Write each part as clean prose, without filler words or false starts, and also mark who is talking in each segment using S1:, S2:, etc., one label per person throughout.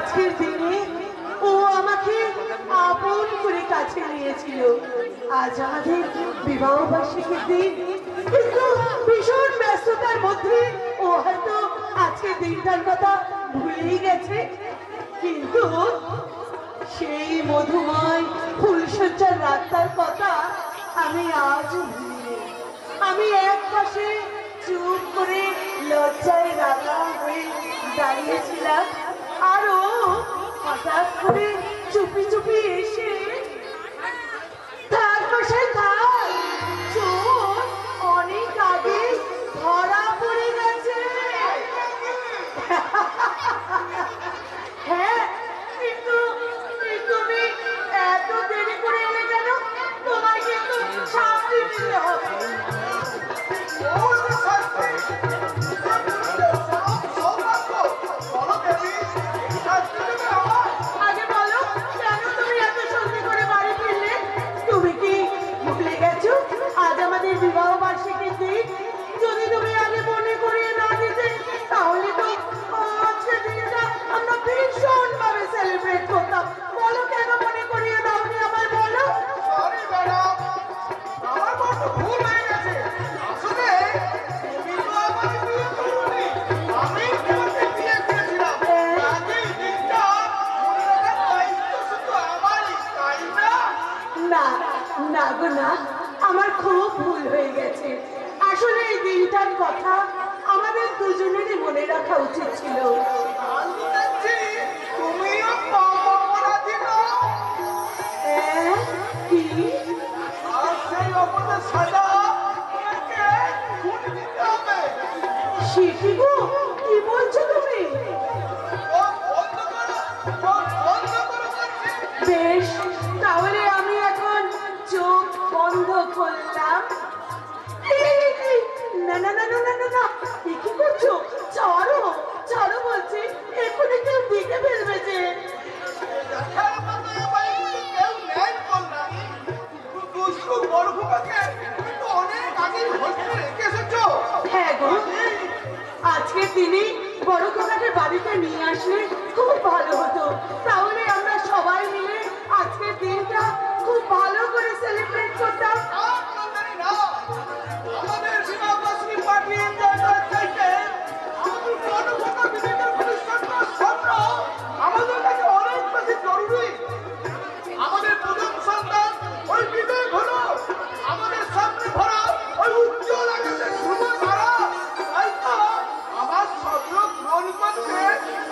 S1: আজকের দিনে ও আমাকে আপন করে কাছে নিয়েছিল। আজ আমাদের বিবাহ বার্ষিকীর দিন, কিন্তু ভীষণ ব্যস্ততার মধ্যে ও হয়তো আজকের দিনটার কথা ভুলেই গেছে। কিন্তু সেই মধুময় ফুলসজ্জার রাতটার কথা আমি আজও ভুলিনি। আমি এক পাশে চুপ করে লজ্জায় রাগা হয়ে দাঁড়িয়েছিলাম, আর ও হঠাৎ করে চুপি চুপি এসে তার পাশে থাক, চোর অনেক আগে ধরা পড়ে গেছে। হ্যাঁ, কিন্তু তুমি এত দেরি করে এলে কেন? তোমায় কিন্তু শাস্তি দিতে হবে। আগে বলো, কেন তুমি এত সন্ধে করে বাড়ি ফিরলে? তুমি কি ভুলে গেছো আজ আমাদের বিবাহ বার্ষিকীর দিন? যদি তুমি আগে মনে করিয়ে না দিতে, তাহলে তো আজকের দিনটা আমরা ভীষণ ভাবে সেলিব্রেট করতাম। বলো, কেন মনে করিয়ে দাওনি আমায়, বলো।
S2: সরি ম্যাডাম, আমার বড় ভুল হয়ে গেছে। আসলে তুমি তো আমাকে বিয়ে করোনি, আমি তোমাকে বিয়ে করেছিলাম। কাজেই দিনটা মনে রাখার দায়িত্ব শুধু আমারই, তাই না?
S1: না না গো না, আমার খুব ভুল হয়ে গেছে। আসলে এই দিনটার কথা আমাদের দুজনেরই মনে রাখা উচিত ছিল।
S2: আমি দেখছি তুমিও কম অপরাধী নও।
S1: কি?
S2: আর সেই অপরাধের সাজা তোমাকে খুনি দিতে হবে।
S1: শিখি গো, কি বলছো তুমি?
S2: চোখ বন্ধ করো, চোখ বন্ধ করো বলছি।
S1: বেশ, তাহলে আমি এখন চোখ বন্ধ করলাম। এই, না না না না না না না, এ কি করছো? ছাড়ো ছাড়ো বলছি, এক্ষুনি কেউ দিকে ফেলবে যে।
S2: দেখার মতো এ বাড়িতে কেউ নেই বললাম। দুষ্টু বড় খোকাকে তুমি তো অনেক আগেই হোস্টেলে রেখে এসেছো।
S1: হ্যাঁ গো, আজকের দিনে বড় কাকাকে বাড়িতে নিয়ে আসলে খুব ভালো হতো। তাহলে আমরা সবাই মিলে আজকের দিনটা খুব ভালো করে সেলিব্রেট করতাম।
S2: আর বললেই না, আমাদের বিবাহবার্ষিকী পার্টি এনজয় করার চাইতে আমাদের বড় খোকা বিবেকের ভবিষ্যৎটা স্বপ্ন আমাদের কাছে অনেক বেশি জরুরি। আমাদের প্রথম সন্তান ওই বিবেক হলো আমাদের সামনে ভরা ওই উজ্জ্বল আকাশের ধ্রুব তারা। তাই তো আমার স্বপ্ন পূরণ করতে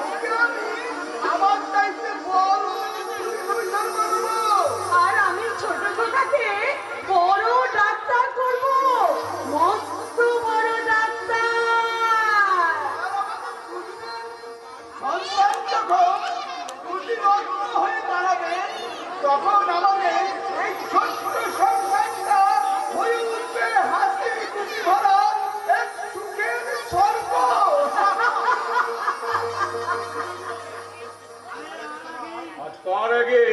S2: ওকে আমি আমার চাইতে বড় ভবিষ্যৎ বানাবো।
S1: আর আমি ছোট ছোটাকে বড় ডাক্তার করব, মস্ত বড় ডাক্তার।
S2: সন্তান যখন দুটিরত্ন হয়ে দাঁড়াবে, তখন আমাদের এই ছোট্ট সংসারটা হয়ে উঠবে হাসি খুশি ভরা এক সুখের স্বর্গ।
S3: আর তার আগে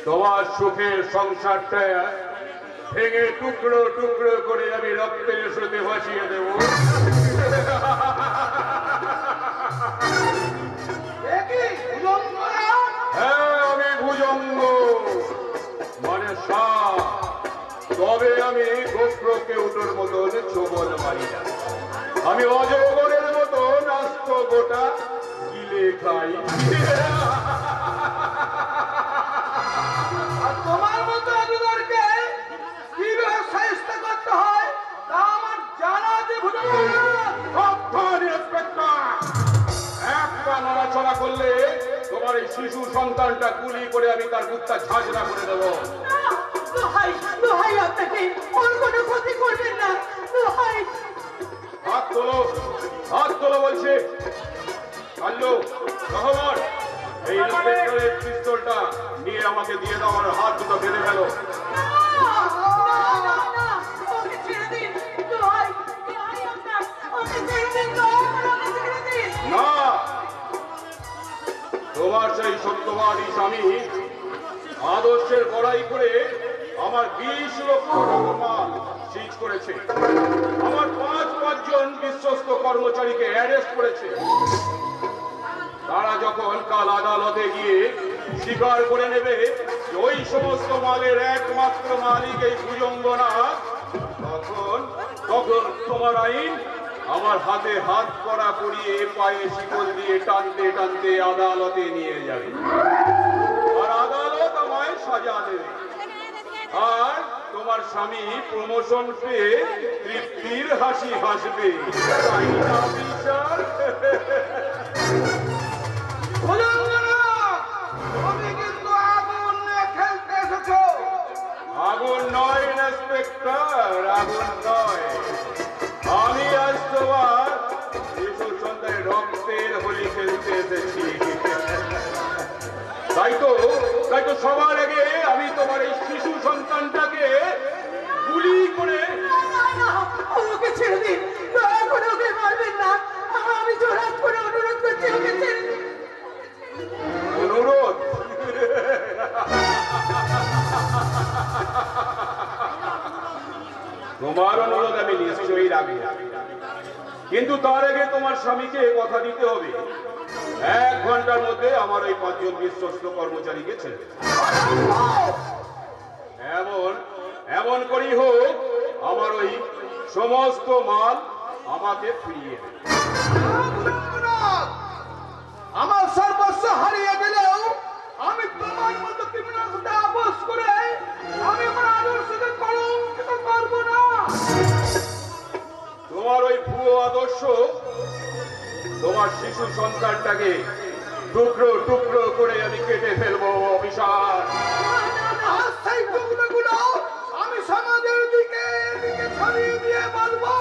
S3: তোমার সুখের সংসারটা ভেঙে টুকরো টুকরো করে আমি রক্তের স্রোতে ভাসিয়ে দেব।
S2: একই ভুজঙ্গরা
S3: হ্যাঁ, আমি ভুজঙ্গ মানে সাপ। তবে আমি গোপ্রকে উটোর মতন ছোবল মারি না। আমি অজগরের মতন আস্ত গোটা গিলে খাই।
S2: আর তোমার মতো অজগরকে কিভাবে সাহায্য করতে হয় তা আমার জানা আছে ভুজঙ্গরা।
S3: সাবধান ইন্সপেক্টর! একটা নড়াচড়া করলে তোমার এই শিশু সন্তানটা গুলি করে আমি তার বুকটা ঝাঁঝরা করে দেবো।
S1: দোহাই দোহাই, আপনাকে ওর কোনো ক্ষতি করবেন না, দোহাই।
S3: হাত তোলো, হাত তোলো বলছে। কাল্লু, রহমান, এই ইন্সপেক্টরের পিস্তলটা নিয়ে আমাকে দিয়ে দাও, আমার হাত দুটো বেঁধে ফেলো।
S1: ওকে ছেড়ে দিন, দোহাই দোহাই আপনার, ওকে ছেড়ে দিন, দয়া করে ওকে ছেড়ে দিন।
S3: না, তোমার সেই সত্যবাদী স্বামী আদর্শের বড়াই করে আমার 20 লক্ষ টাকা মাল সিজ করেছে। আমার পাঁচজন বিশ্বস্ত কর্মচারীকে অ্যারেস্ট করেছে। তারা যখন কাল আদালতে গিয়ে স্বীকার করে নেবে যে ওই সমস্ত মালের একমাত্র মালিক এই ভুজঙ্গনাথ, তখন তখন তোমার আইন আমার হাতে হাত করা পরিয়ে পায়ে শিকল দিয়ে টানতে টানতে আদালতে নিয়ে যাবে, আর আদালত আমায় সাজা দেবে। আর তোমার স্বামী প্রমোশন পেয়ে তৃপ্তির হাসি হাসবে, তাই না বিচার?
S2: তুমি কিন্তু আগুন নিয়ে খেলতে এসেছো।
S3: আগুন নয় ইন্সপেক্টর, আগুন নয়। আমি আজ তোমার শিশু সন্তানের রক্তের হোলি খেলতে এসেছি। তাই তো সবার আগে আমি তোমার এই শিশু সন্তানটাকে গুলি করে
S1: ওকে ছেড়ে দিন, দয়া করে ওকে মারবেন না। আমি জোরাত করে অনুরোধ করছি, ওকে ছেড়ে দিন।
S3: অনুরোধ? তোমার অনুরোধ আমি নিশ্চয়ই রাখবো, কিন্তু তার আগে তোমার স্বামীকে কথা দিতে হবে 1 ঘন্টার মধ্যে আমার ওই 5 জন বিশ্বস্ত কর্মচারীকে ছেড়ে দেবে। এমন করেই হোক আমার ওই সমস্ত মাল আমাকে ফিরিয়ে দেবে।
S2: আমার সর্বস্ব হারিয়ে গেলেও আমি তোমার মতো ক্রিমিনাল সাথে আপোষ করে আমি আমার আদর্শকে কলঙ্কিত করব না।
S3: তোমার ওই ভুয়ো আদর্শ তোমার শিশু সন্তানটাকে টুকরো টুকরো করে আমি কেটে ফেলবো অফিসার।
S2: আর সেই টুকরোগুলো আমি সমাজের দিকে এদিকে ছড়িয়ে দিয়ে বলবো,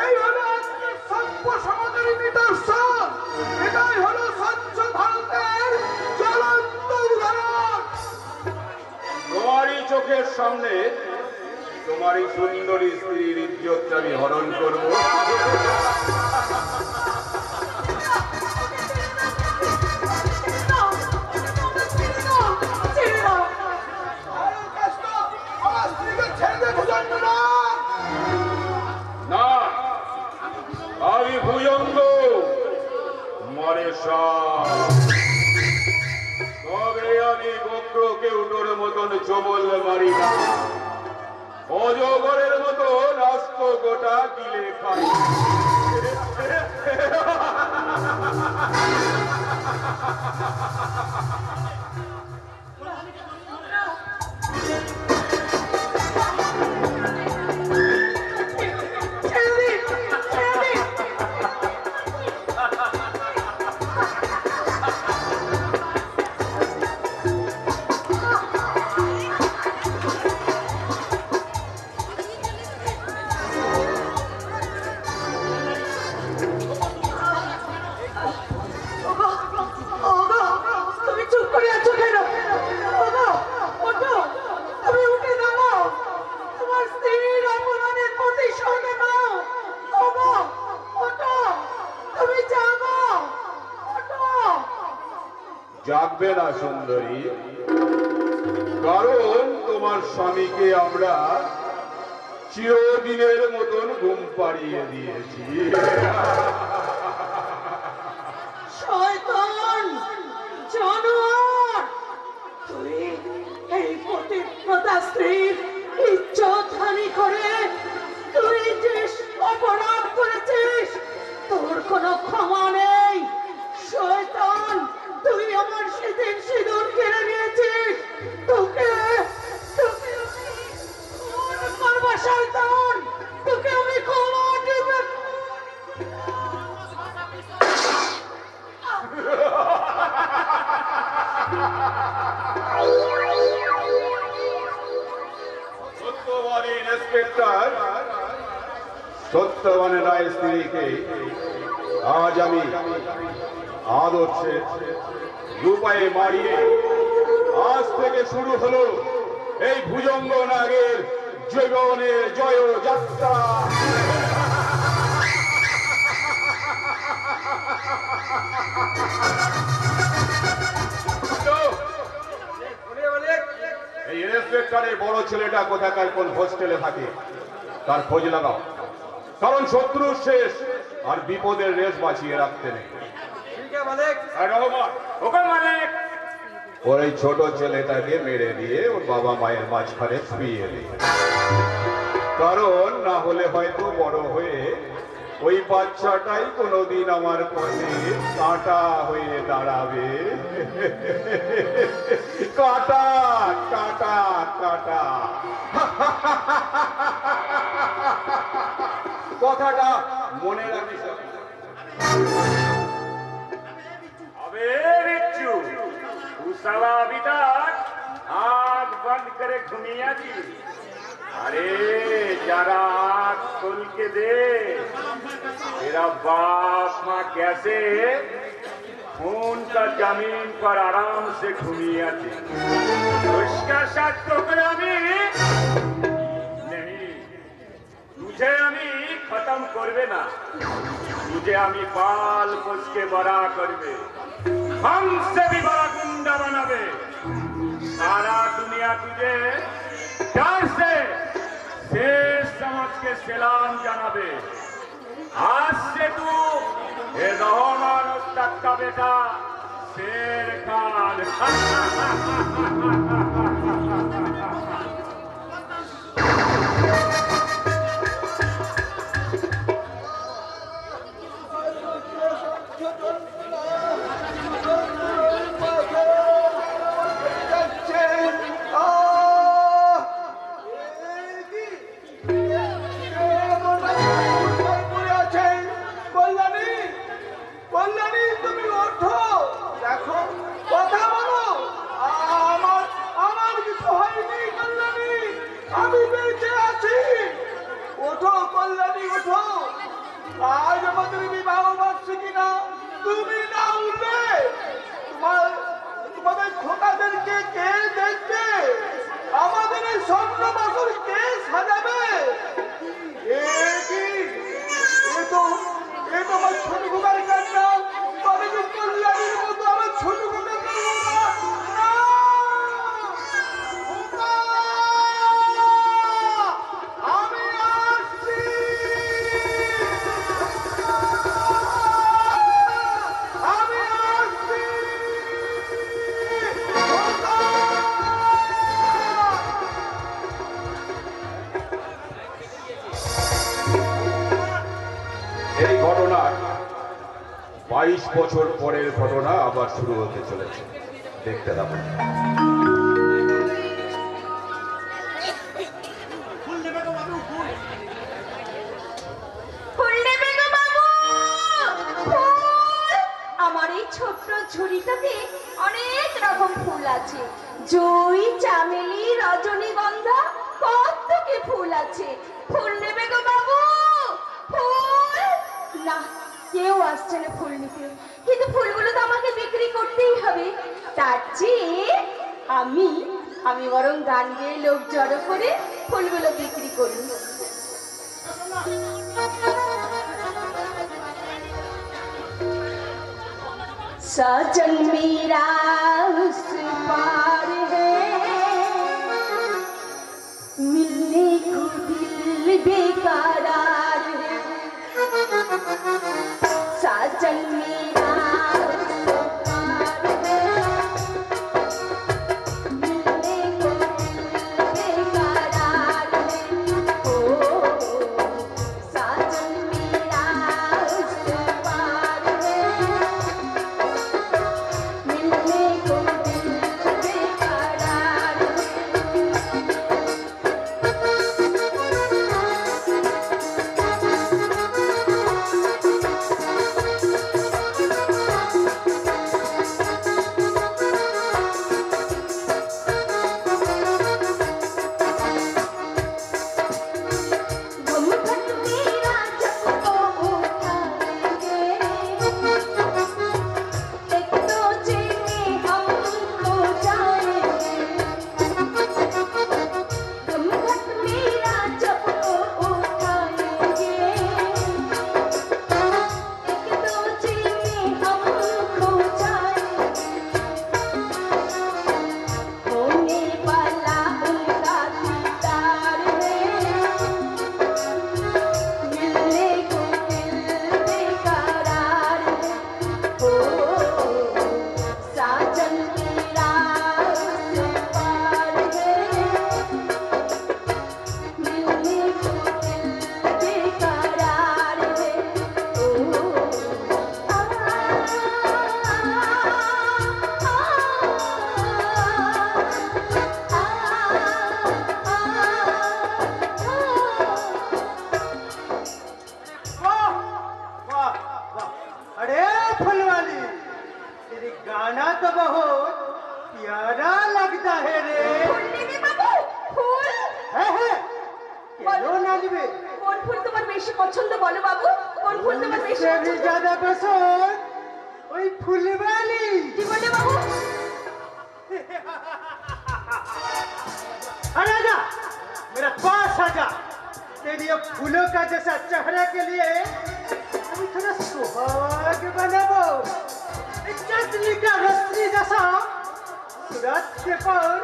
S2: এই হলো আজকের সভ্য সমাজের নিদর্শন, এটাই হলো স্বচ্ছ ভারতের জ্বলন্ত উদাহরণ।
S3: তোমারই চোখের সামনে তোমারই সুন্দরী স্ত্রীর ইজ্জত আমি হরণ করবো।
S2: আমার স্ত্রীকে ছেড়ে দে ভুজঙ্গনাথ।
S3: না, আমি ভুজঙ্গ মরে তবে আমি বক্র কেউটোর মতন চবল মারি না, অজগরের মতো রাস্ত গোটা গিলে খাই।
S1: ছেড়ে দিন, ছেড়ে দিন। ওগো, তুমি চুপ করে আছো কেন? ওগো, ওঠো, তুমি উঠে দাঁড়াও, তোমার স্ত্রীর অপমানের প্রতিশোধ নাও। ওগো, ওঠো, তুমি জাগো, ওঠো।
S3: জাগবে না সুন্দরী, কারণ তোমার স্বামীকে আমরা চিরদিনের মতন ঘুম পাড়িয়ে দিয়েছি।
S1: শয়তান, জানোয়ার, তুই এই পতিব্রতা স্ত্রীর ইজ্জত হানি করে তুই যে অপরাধ করেছিস, তোর কোনো ক্ষমা নেই। শয়তান, তুই আমার সেদিন সিঁদুর কেড়ে নিয়েছিস, তোকে তোকে আমি খুন করবো। শয়তান, তোকে আমি ক্ষমা দেব না।
S3: সত্যবাদী ইন্সপেক্টর সত্যবানের রায় স্ত্রীকে আজ আমি আদর্শে রূপায় মারিয়ে আজ থেকে শুরু হলো এই ভুজঙ্গ নাগের জীবনের জয় যাত্রা। এই ইন্সপেক্টরের বড় ছেলেটা কোথাকার কোন হোস্টেলে থাকে তার খোঁজ লাগাও, কারণ শত্রুর শেষ আর বিপদের রেশ বাঁচিয়ে রাখতে নেই।
S2: মালিক।
S3: রহমান,
S4: হুকুম মালিক।
S3: ওর এই ছোট ছেলেটাকে মেরে দিয়ে ওর বাবা মায়ের মাঝখানে শুইয়ে দিই, কারণ না হলে হয়তো বড় হয়ে ওই বাচ্চাটাই কোনোদিন আমার পথে কাঁটা হয়ে দাঁড়াবে। কাঁটা কাঁটা কাঁটা। কথাটা মনে রাখিস।
S4: अबे बिच्छू, तू साला अभी तक आँख बंद करे घूमिया जी। अरे जरा आँख खोल के दे, तेरा बाप माँ कैसे खून का जमीन पर आराम से घूमिया थी। उसका साथ तो कभी नहीं, तुझे अभी खत्म करवे ना, तुझे अभी पाल पोस के बड़ा करवे, हमसे भी बड़ा गुंडा बनावे। सारा दुनिया तुझे डर से शेष समझ के सलाम जनावे। आज से तू ये रहमान उस्ताद का बेटा शेर खान।
S2: যাচ্ছে। আহ! এ কি? এমন কোথায় পড়ে আছে? কল্যাণী, কল্যাণী, তুমি ওঠো, দেখো, কথা বলো। আমার আমার কিছু হয়নি কল্যাণী, আমি বেঁচে আছি। ওঠো কল্যাণী, ওঠো। আজ আমাদের বিবাহ বার্ষিকী না, তুমি না উঠবে, তোমাদের খোকাদেরকে কে দেখবে? আমাদের এই স্বপ্ন বছর কে সাজাবে? এ কি? এ তো আমার ছোট খোকার কান্না। তবে কি কল্যাণীর মতো আমার ছোট খোকা করবো না? না! খোকা! আমি আসছি! আমি আসছি! খোকা!
S3: এই ঘটনা 22 বছর পরের ঘটনা আবার শুরু হতে চলেছে, দেখতে থাকো।
S5: ফুল নেবে গো বাবু, ফুল। আমার এই ছোট্ট ঝুড়িটাতে অনেক রকম ফুল আছে, জুঁই, চামেলি, রজনীগন্ধা, কত কি ফুল আছে। ফুল নেবে গো বাবু, ফুল। না, কেউ আসছে না ফুল নিতে, কিন্তু ফুলগুলো তো আমাকে বিক্রি করতেই হবে। তার চেয়ে আমি আমি বরং গান গেয়ে লোক জড়ো করে ফুলগুলো বিক্রি করি। सजन मेरा उस पार है, मिलने को दिल बेकरार है। सजन मेरा उस पार है, मिलने को दिल बेकरार है। ओ सजन मेरा उस पार है, मिलने को दिल बेकरार है।
S2: तो बहुत प्यारा लगता है रे।
S5: ফুল নেবে বাবু? ফুল?
S2: है क्यों ना लिबे?
S5: কোন ফুল তোমার বেশি পছন্দ বলো বাবু? কোন ফুল তোমার বেশি
S2: उससे भी
S5: পছন্দ?
S2: ज्यादा पसंद वही फूल वाली।
S5: কি বলে বাবু?
S2: अरे आजा मेरा पास आजा। तेरी ये फूलों का जैसा चेहरे के लिए अभी थोड़ा सुहाग बनाबो। एक चांदनी का रस्सी जैसा सूरत के पर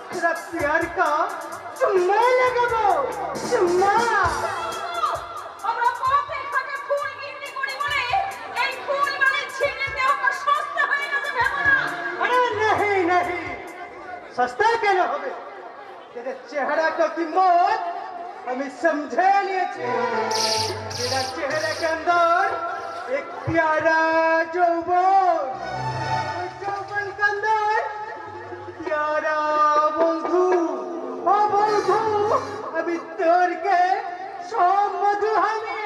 S2: तेरा प्यार का चुम्मा लगाबो। चुम्मा
S5: আমরা পথে ঘাটে ফুল বিক্রি করি বলে এই ফুল মানে ছিঁড়ে দেওয়া সস্তা হয়ে গেছে ভেবো না।
S2: अरे नहीं नहीं सस्ता क्या होगे। तेरे चेहरा को कीमत हमें समझे लिए थे। तेरा चेहरे के अंदर एक प्यारा যৌবন, ওই যৌবন के अंदर प्यारा বন্ধু। ও বন্ধু আমি তোর কে সব মধু আমি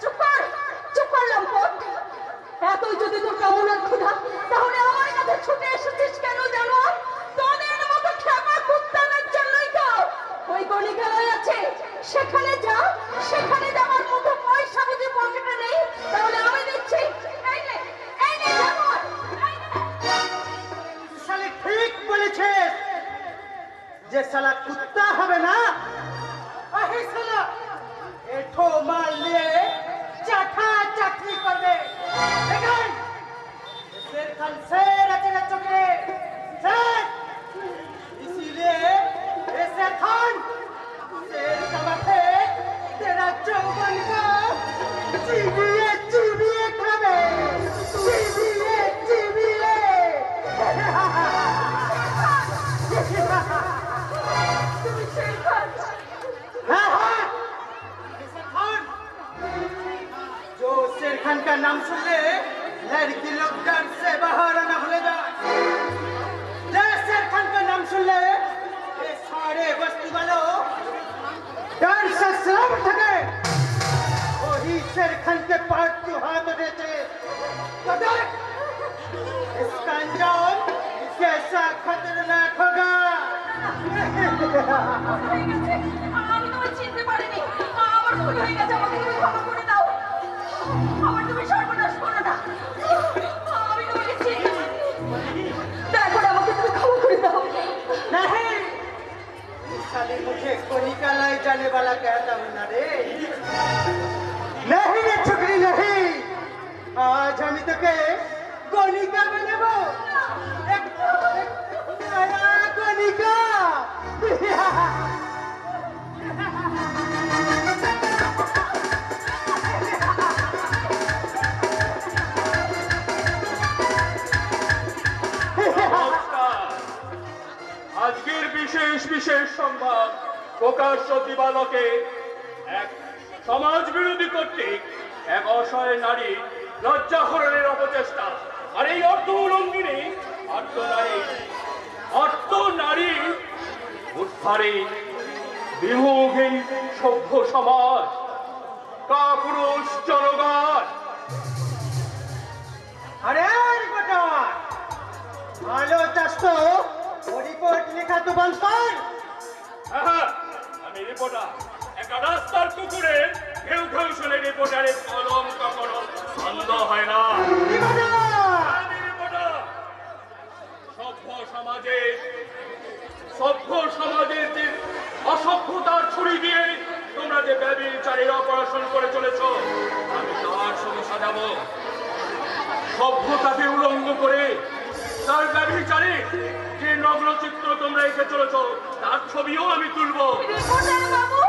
S5: চুপ কর লম্পট। এতই যদি তোর কামনার ক্ষুধা তাহলে আমার কাছে ছুটে এসেছিস কেন জানো? তোদের মতো খেপা কুত্তানের জন্যই তো। ওই গণিকালয় আছে সেখানে যা। সেখানে যাওয়ার মতো পয়সা যদি পকেটে নেই তাহলে আমি দিচ্ছি। এই নে জামর, এই নে।
S2: শালি ঠিক বলেছিস। যে শালা কুত্তা হবে না ওই শালা এঠো মাল নিয়ে চাঠা চাঠি করবে। দেখেন शेर खान शेर अकेले चुके शेर। इसीलिए ये शेर खान शेर का माथे तेरा चौबन का चीबिए चीबिए खावे। चीबिए चीबिए
S5: তুমি সেই খান।
S2: हाँ हाँ शेर खान। जो शेर खान का नाम सुन ले लड़की लोग डर से बाहर आना भूले जाए। जय शेर खान का नाम सुन ले ये सारे बस्ती वालों डर से सलामत हो गए। वही शेर खान के पास क्यों हाथ देते तो देख इसका अंजाम कैसा खतरनाक होगा।
S5: হয়ে গেছে। আমি তোমায় চিনতে পারিনি। আমার ভুল হয়ে গেছে। আমাকে তুমি ক্ষমা করে দাও। আমার তুমি সর্বনাশ করো না। আমি তোমাকে চিনতে পারিনি। দেখো না, আমাকে তুমি ক্ষমা করে দাও।
S2: नहीं साले मुझे कोनिका लाई जाने वाला कहता हूँ ना रे। नहीं रे छुकरी नहीं। आज हम तो के कोनिका बनाबो। एक नया कोनिका।
S3: নমস্কার। আজকের বিশেষ বিশেষ সংবাদ প্রকাশ্য দিবালোকে এক সমাজ বিরোধী কর্তৃক এক অসহায় নারী লজ্জাহরণের অপচেষ্টা। আর এই অর্থ উলঙ্ঘিনী অর্থ নারী উদ্ধারে বিমুখহীন সভ্য সমাজ কাপুরুষ জনগণ।
S2: अरे रिपोर्टर ভালো চাস তো ও রিপোর্ট লেখা তো বন্ধ কর।
S3: হ্যাঁ, আমি রিপোর্টার। একটা রাস্তার কুকুরে ঘেউ ঘেউ শুনে রিপোর্টারের কলম কখনো বন্ধ হয় না।
S2: রিপোর্টার
S3: আমি রিপোর্টার। সভ্য সমাজের যে অসভ্যতার ছুরি দিয়ে তোমরা যে ব্যভিচারের অপারেশন করে চলেছ আমি তার ছবি সাজাবো। সভ্যতাকে উলঙ্গ করে তার ব্যভিচারে যে নগ্ন চিত্র তোমরা এঁকে চলেছ তার ছবিও আমি তুলবো।
S5: রিপোর্টার বাবু,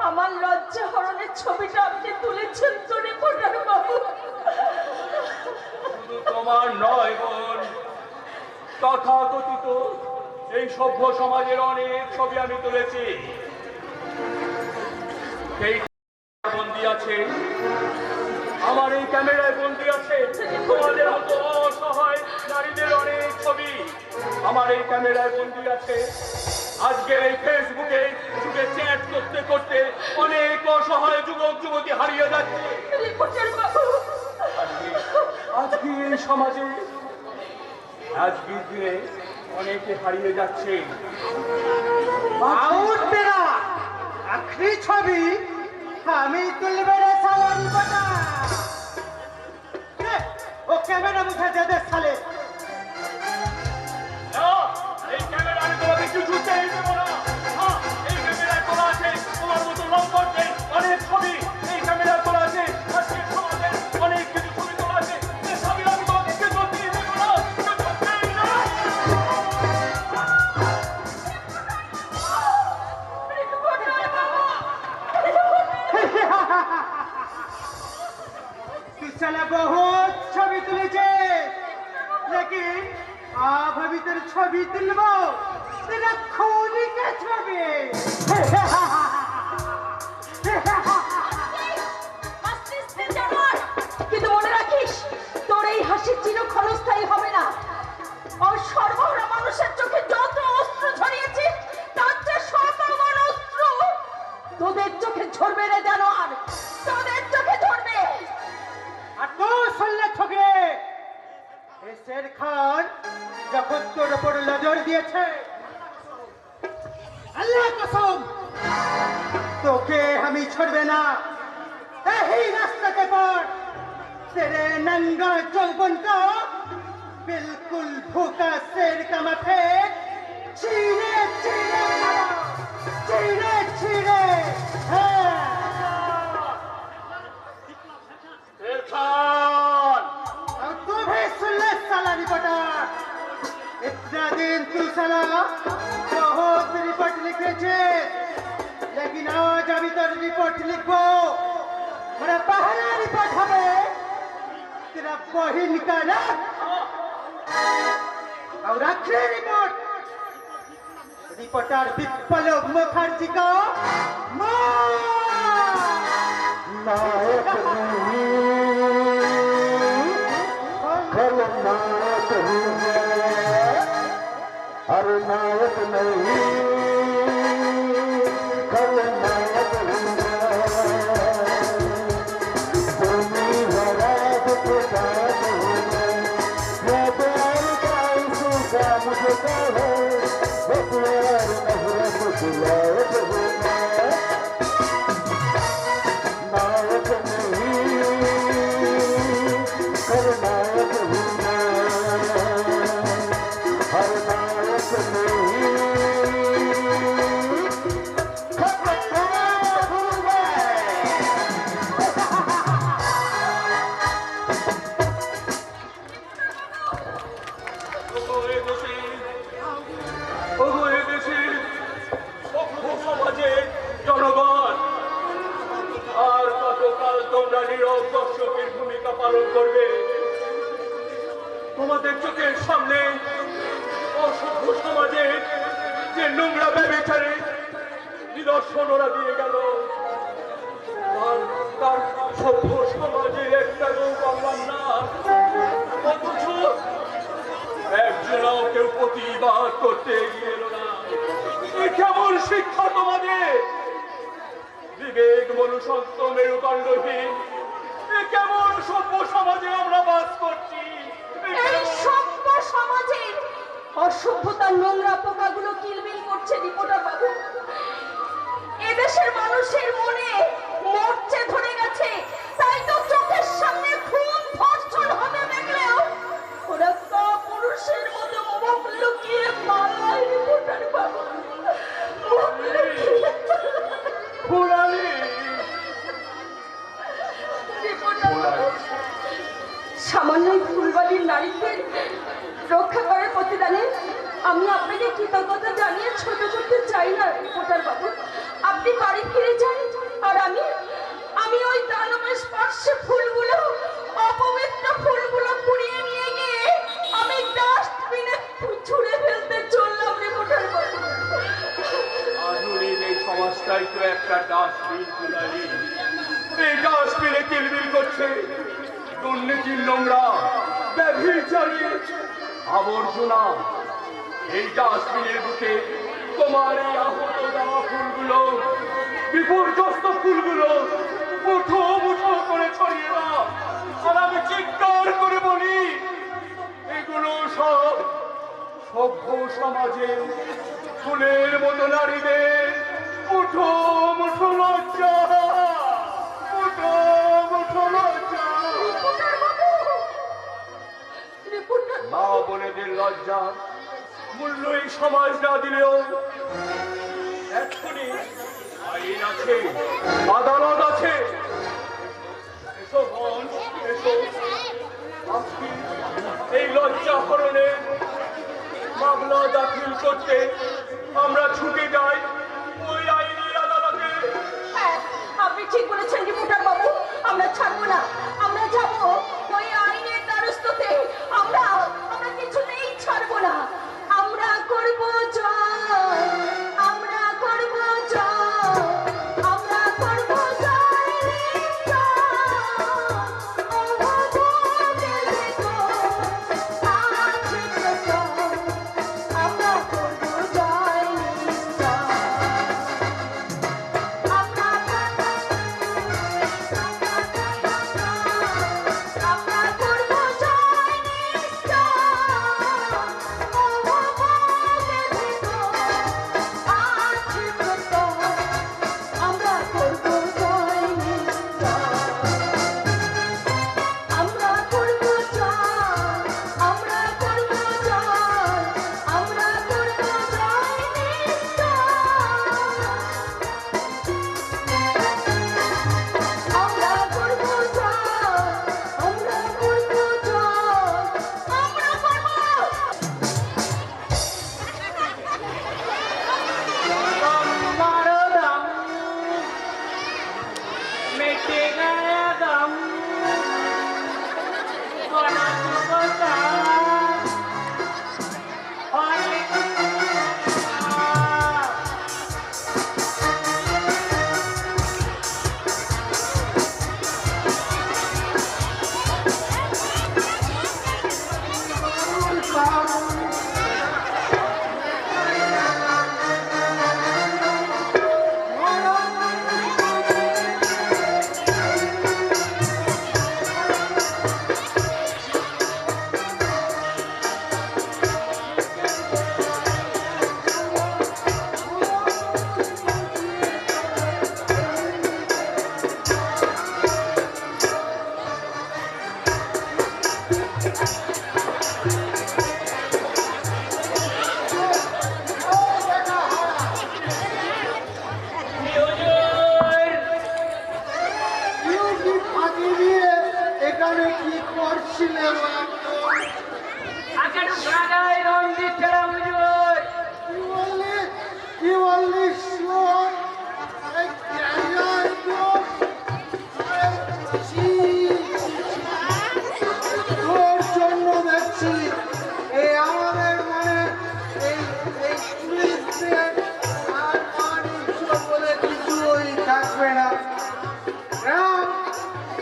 S5: আমার লজ্জা হরণের ছবিটা আপনি তুলেছেন তো রিপোর্টার বাবু?
S3: শুধু তোমার নয় বোন, তথাকথিত এই সভ্য সমাজের অনেক ছবি আমি তুলেছি। সেই বন্দী আছে, আমার এই ক্যামেরায় বন্দী আছে তোমাদের মতো অসহায় নারীদের অনেক ছবি আমার এই ক্যামেরায় বন্দী আছে। আজকের এই ফেসবুকে যুগে চ্যাট করতে করতে অনেক অসহায় যুবক যুবতী হারিয়ে যাচ্ছে।
S5: রিপোর্টার বাবু,
S4: কি এই সমাজে আজকের দিনে অনেকে হারিয়ে যাচ্ছে।
S2: আউট তেরা আখরি ছবি আমি তুলবে রে সালাম বাটা ও ক্যামেরা মুখে দে দে সালে
S4: না, এই ক্যামেরা আমি তোমাকে কিছুতেই দেবো না। হ্যাঁ, এই ক্যামেরায় তোলা আছে তোমার মতো লম্পটের অনেক ছবি, এই ক্যামেরায় তোলা আছে আজকের সমাজের অনেক কিছু ছবি তোলা আছে, যে ছবি আমি তোমাকে কিছুতেই দেবো না, কিছুতেই না।
S2: तू चला बहुत छवि तुलेছে लेकिन अब अभी तेरे छवि तुलबो तेरा खूनी के छवि
S5: কিন্তু মনে রাখিস তোর এই হাসি চির ক্ষণস্থায়ী হবে না। আর সর্বহারা মানুষের চোখে যত অস্ত্র ঝরিয়েছে তার চেয়ে শতগুণ অস্ত্র তোদের চোখে ঝরবে রে জানোয়ার, তোদের চোখে ঝরবে।
S2: আর তো শুনলে ঠকে এই শের খান যখন তোর উপর নজর দিয়েছে আল্লাহ কসম তোকে আমি छोड़বে না। এই রাস্তাতে পর तेरे नंगा चौबन को बिल्कुल भूखा शेर का माथे चीरे चीरे मारो, चीरे चीरे
S4: शेर खान,
S2: और तू भी सुन ले साला रिपोर्टर इतना दिन तू साला बहुत रिपोर्ट लिखे छे लेकिन आज अभी तो रिपोर्ट लिखबो मेरा पहला रिपोर्ट হবে तेरा बहिन का ना और आखिरी रिपोर्ट रिपोर्टर विप्लव मुखर्जी का नायक खलनायक हूँ अरे नायक नहीं खलनायक हूँ भूमि हराद के साथ हूँ मैं प्यार का इसका मुझे है वो प्यार नफरत खिलायक हूँ नायक नहीं खलनायक हूँ हर नायक नहीं खलनायक हूँ
S4: জনগণ আর কতকাল তোমরা নীরব দর্শকের ভূমিকা পালন করবে? তোমাদের চোখের সামনে অসভ্য সমাজে যে নোংরা ব্যভিচারে নিদর্শন ওরা দিয়ে গেল, তার সভ্য সমাজের একটা পারলাম না, অথচ একজনও কেউ প্রতিবাদ করতে এগিয়ে এলো না। এ কেমন শিক্ষা তোমাদের? বিবেক মনুষ্যত্ব মেরুদণ্ডহীন এ কেমন সভ্য সমাজে আমরা বাস করছি?
S5: এই সভ্য সমাজের অসভ্যতার নোংরা পোকাগুলো কিলবিল করছে রিপোর্টার বাবু। এদেশের মানুষের মনে মরচে ধরে গেছে, তাই তো চোখের সামনে খুন ধর্ষণ হতে দেখলেও ওরা পুরুষের মতো মুখ লুকিয়ে পালায় রিপোর্টার বাবু, মুখ লুকিয়ে
S4: ফুলালি,
S5: রিপোর্টার বাবু, সামান্য এই ফুলবাড়ির নারীদের রক্ষা করার প্রতিদানে আমি আপনাকে কৃতজ্ঞতা জানিয়ে ছোট করতে চাই না রিপোর্টার বাবু। আপনি বাড়ি ফিরে যান আর আমি ওই দানবের স্পর্শে ফুলগুলো, অপবিত্র ফুলগুলো কুড়িয়ে নিয়ে গিয়ে আমি ডাস্টবিনে ছুঁড়ে ফেলতে চললাম রিপোর্টার বাবু।
S4: আধুনিক এই সমাজটাই তো একটা ডাস্টবিন ফুলালি। এই ডাস্টবিনে কিলবিল করছে দুর্নীতির নোংরা, ব্যভিচারী আবর্জনা। এই ডাস্টবিনের বুকে তোমার এই আহত দেওয়া ফুলগুলো, বিপর্যস্ত ফুলগুলো মুঠো মুঠো করে ছড়িয়ে দাও। আর আমি চিৎকার করে বলি ফুলের মতো নারীদের মুঠো মুঠো লজ্জা, মুঠো মুঠো লজ্জা। মা বোনেদের লজ্জা মূল্য এই সমাজ না দিলেও এক্ষুনি আইন আছে, আদালত আছে। এসো বোন, এসো। আজকে এই লজ্জা হরণের মামলা দাখিল করতে আমরা ছুটে যাই ওই আইনি আদালতে।
S5: হ্যাঁ, আপনি ঠিক বলেছেন রিপোর্টার বাবু, আমরা ছাড়বো না, আমরা যাবো ওই আইনের দ্বারস্থতে। আমরা কিছুতেই ছাড়বো না, আমরা করবো জয়, আমরা করবো জয়, আমরা করবো জয় নিশ্চয়। ও ভগবানের ভেতর আছে প্রচয়, আমরা করবো জয় নিশ্চয়। আমরা করবো জয় নিশ্চয়। ও ভগবানের ভেতর আছে প্রচয়, আমরা করবো জয় নিশ্চয়। আমরা করবো জয়, আমরা করবো জয়, আমরা করবো জয় নিশ্চয়। আমরা করবো জয়, আমরা করবো জয়, আমরা করবো।
S1: मारो दम मिटे गया दम बना बता और
S2: এখানে কি করছিলেন?
S1: আগে ঢোকা যায় রঞ্জিত ছেড়া হুজুর
S2: কি বললি শোন, এই ক্যারিয়ার তো তোর জন্য দেখছি এই আমাদের মানে এই পুলিশদের আর বাণিজ্য বলে কিছুই থাকবে না। রাম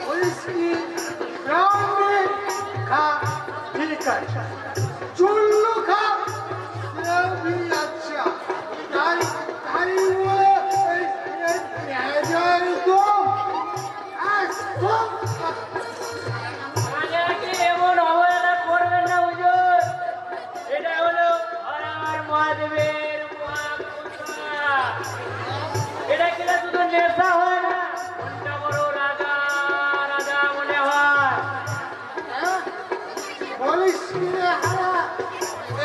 S2: পুলিশকি রাম খা ঠিক আছে, চুল্লু খা সেও भी अच्छा। তাই তাই বলে
S1: এমন অবহেলা করবেন না হুজুর, এটা হলো হরার মহাদেবের মহাপুত্রা। এটা খেলে শুধু নেশা হয় না, মনটা বড় রাজা রাজা মনে হয়।
S2: বলিস কি রে হারা,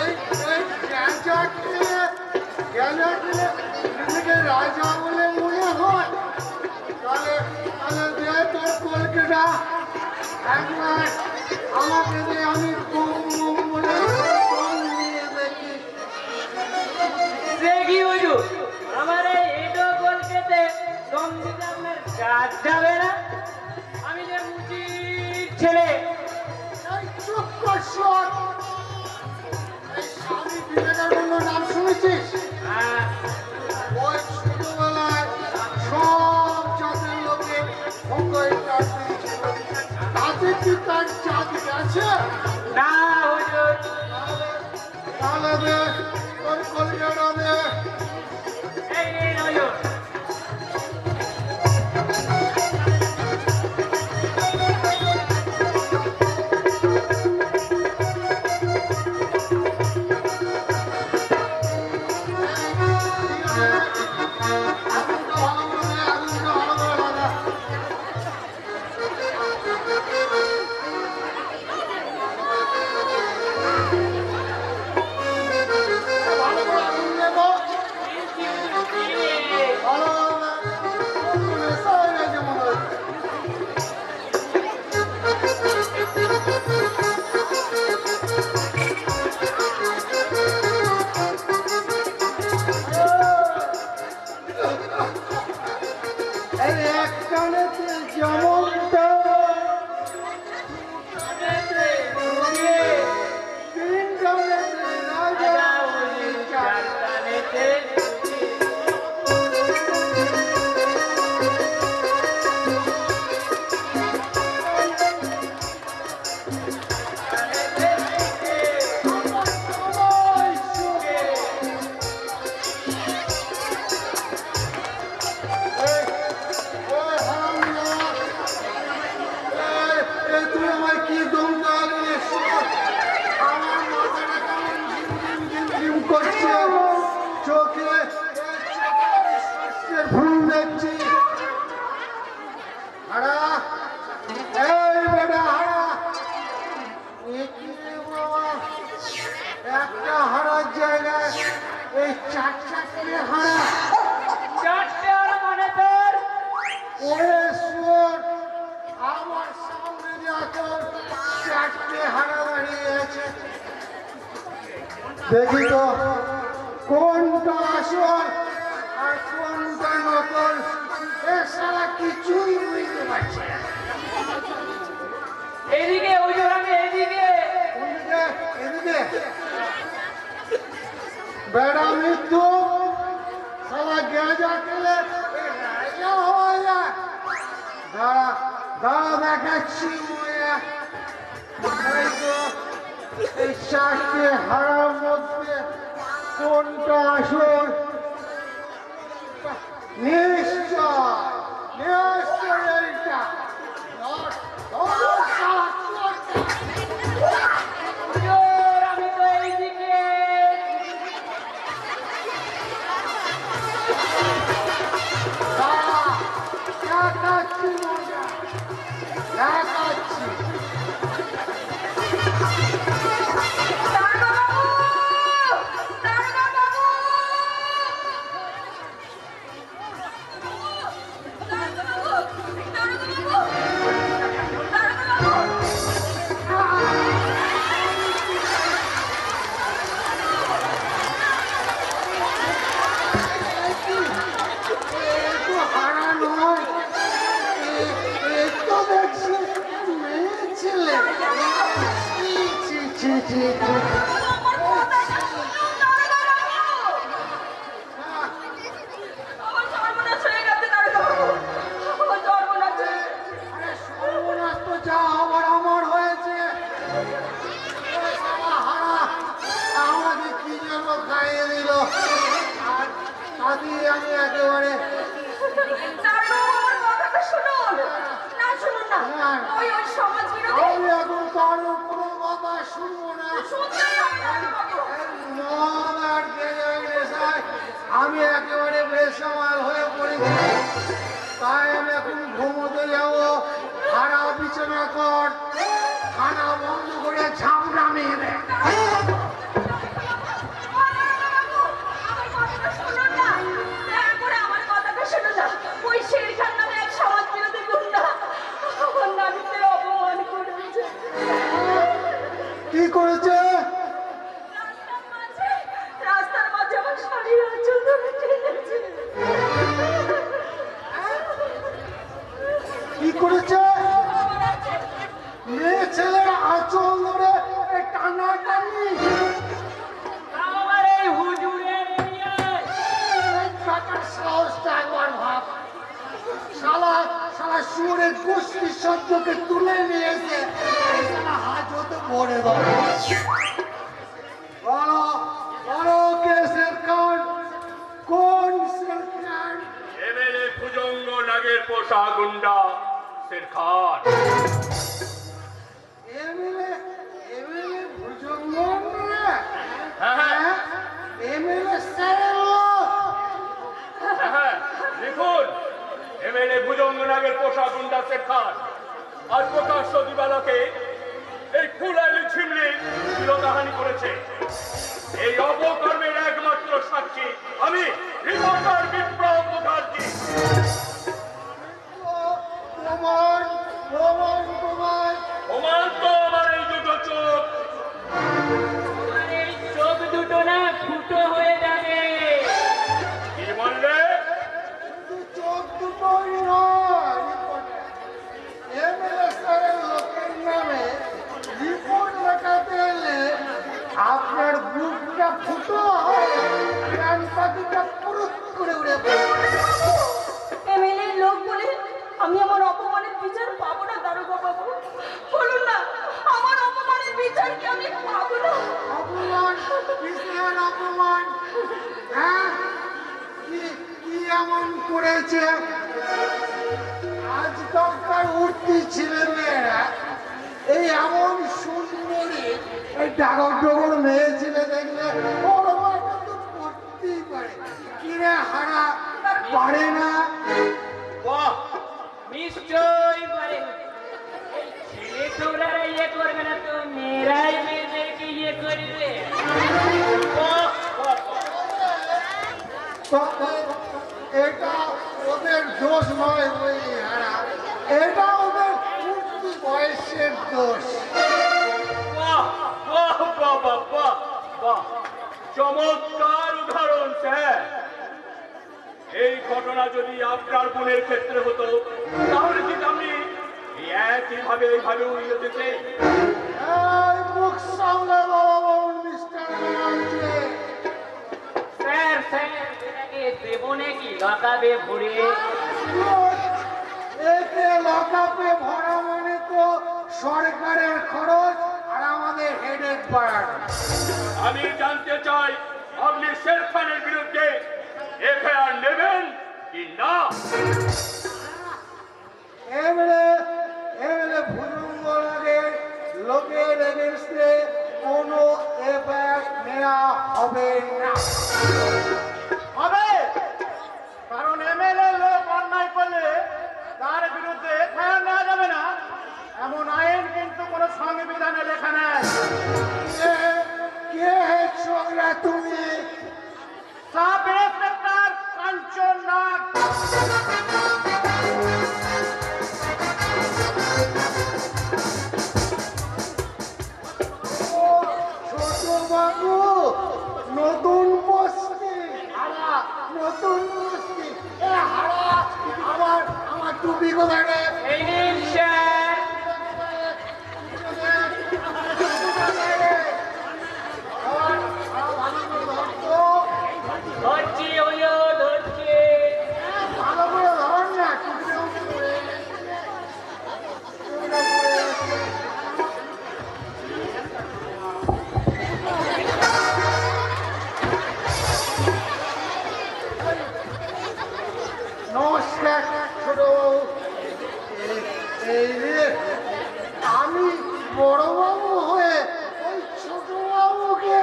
S2: এই এই গাঁজা খেলে নিজেকে রাজা বলে মনে হয়? তাহলে তাহলে দে তোর কলকাতা একবার আমাকে দে, আমি কম বলে কম নিয়ে দেখি।
S1: দেখি হুজুর, আমার এই এটো কলকাতে দম দিতে আপনার কাজ যাবে না। আমি যে মুচির ছেলে,
S2: এই চুপ কর শোন। এই স্বামী বিবেকানন্দ নাম শুনেছিস?
S1: হ্যাঁ,
S2: ওই ছোটবেলায় সব জাতের লোকে ভঙ্গই কাজ দিয়েছিল। তাতে কি তার জাত গেছে?
S1: না হুজুর,
S2: তাহলে দে তোর কলকাতা দে।
S1: এই নিন হুজুর।
S2: করছে চোখে শস্যের ফুল দেখছি হারা এই বেটা হারা এ কি রে বাবা একটা হারার জায়গায় এই চারটে হারা ওরে শুয়োর আমার সামনে যখন চারটে হারা দাঁড়িয়ে আছে দেখি তো কোনটা আসল আর কোনটা নকল এ সারা কিছুই বুঝতে পারছি না।
S1: এদিকে ওই জোড়াকে এদিকে
S2: কোনদিকে? এদিকে বেড়া মৃত্যু সালা গেঁজা খেলে এ রাজা হওয়া যায়। দাঁড়া দাঁড়া দেখাচ্ছি ময়া। এই তো এই চারটে হারার মধ্যে কোনটা আসল নিশ্চয় নিশ্চয় এইটা ধর, ধর শালা চোরটা।
S1: হুজুর, আমি তো এইদিকে
S2: দাঁড়া, দেখাচ্ছি মজা, দেখাচ্ছি। একটু হারা নয়, একটু দেখছি মেয়ে ছেলে। ছি, ছি, ছি, ছি, ছি। আরে সর্বনাশ তো যা হবার আমার হয়েছে। এ শালা হারা আমাকে কি যেন খাইয়ে দিল আর তাতেই আমি একেবারে আমি এখন কারোর কোনো কথা শুনবো না। মদ আর গেঁজা নেশায় আমি একেবারে বেসামাল হয়ে পড়েছি। তাই আমি এখন ঘুমোতে যাবো। হারা বিছানা কর, খানা বন্ধ করে ঝামড়া মেরে। কি করেছে?
S5: রাস্তার মাঝে আমার শাড়ির আঁচল ধরে টেনেছে।
S2: কি করেছে? মেয়ে ছেলের আঁচল ধরে টানাটানি।
S1: আমার এই হুজুরের নিয়ে
S2: টাকার সাহসটা একবার ভাব। শালা শালা সুরের কুস্তি শব্দকে তুলে নিয়েছে। এই শালা হাজতে ভরে দাও। বলো বলো কেসের কান কোন সরকার?
S4: এমএলএ ভুজঙ্গ নাগের পোষা গুন্ডা শেরখান।
S2: এমএলএ এমএলএ ভুজঙ্গ না?
S4: হ্যাঁ হ্যাঁ
S2: এমএলএ স্যারের লোক।
S4: হ্যাঁ লিখুন এমএলএ ভুজঙ্গ নাগের পোষা গুন্ডা শেরখান আজ প্রকাশ্য দিবালোকে এই ফুলাইলি ঝিমলি শিরোধাহানি করেছে। এই অপকর্মের একমাত্র সাক্ষী আমি রিপোর্টার বিপ্লব মুখার্জি।
S2: প্রমাণ প্রমাণ প্রমাণ।
S4: প্রমাণ তো আমার এই দুটো চোখ।
S1: আমার এই চোখ দুটো না ফুটো হয়ে যাবে।
S4: কি বললে?
S2: শুধু চোখ দুটোই নয়, এমএলএ স্যারের লোকের নামে রিপোর্ট লেখাতে এলে আপনার বুকটা ফুটো হয়, প্রাণ পাখিটা পুরুত করে উড়ে পড়ে।
S5: এমএলএ লোক বলে আমি আমার অপমানের বিচার পাবো না দারোগা বাবু? বলুন না, আমার অপমানের বিচার কি আমি পাবো না?
S2: অপমান, কিসের অপমান? হ্যাঁ কি কি এমন করেছে? আজকালকার উঠতি ছেলে মেয়েরা এই এমন সুন্দরী এই ডাগর ডগর মেয়ে ছেলে দেখলে ওর পারে না?
S3: বাহ,
S6: নিশ্চয়ই পারে। এই ছেলে ছোকরারা ইয়ে করবে না তো মেয়েরাই মেয়েদেরকে ইয়ে করবে।
S3: বাহ, বাহ, বাহ।
S2: তো এটা ওদের দোষ নয় বইহারা, এটা ওদের পূর্তি বয়সের দোষ।
S3: বাহ, বাহ, বাহ, বাহ, বাহ, বাহ। চমৎকার উদাহরণ স্যার। এই ঘটনা যদি আপনার বোনের ক্ষেত্রে হতো তাহলে কি আপনি একইভাবে এইভাবে উড়িয়ে যেতে?
S2: এই মুখ সামলে বাবা বলুন মিস্টার ব্যানার্জি।
S6: স্যার স্যার এটাকে দেবো নাকি লকাবে ভরে?
S2: এতে লকআপে ভরা মানে তো সরকারের খরচ আর আমাদের হেডেক বাড়ানো।
S3: আমি জানতে চাই আপনি শের খানের বিরুদ্ধে এফআইআর নেবেন কি না?
S2: এমএলএ ভুজঙ্গলের লোকের এগেন্স্টে কোনো এফআইআর নেওয়া হবে না। হবে, কারণ এমএলএ লোক অন্যায় করলে তার বিরুদ্ধে এফআইআর নেওয়া যাবে না এমন আইন কিন্তু কোনো সংবিধানে লেখা নেই। কে ছোকরা তুমি? সাব ইন্সপেক্টর কাঞ্চন নাগ। ছোট বাবু, নতুন বস্তি হারা, নতুন বস্তি এ হারা। আমার টুপি কোথায় রে?
S6: এই নিন স্যার। ধরছি ওইও ধরছি।
S2: ভালো করে ধর না, টুপিটা পরে। নমস্কার ছোট বাবু। এই রে, আমি বড়বাবু হয়ে ওই ছোট বাবুকে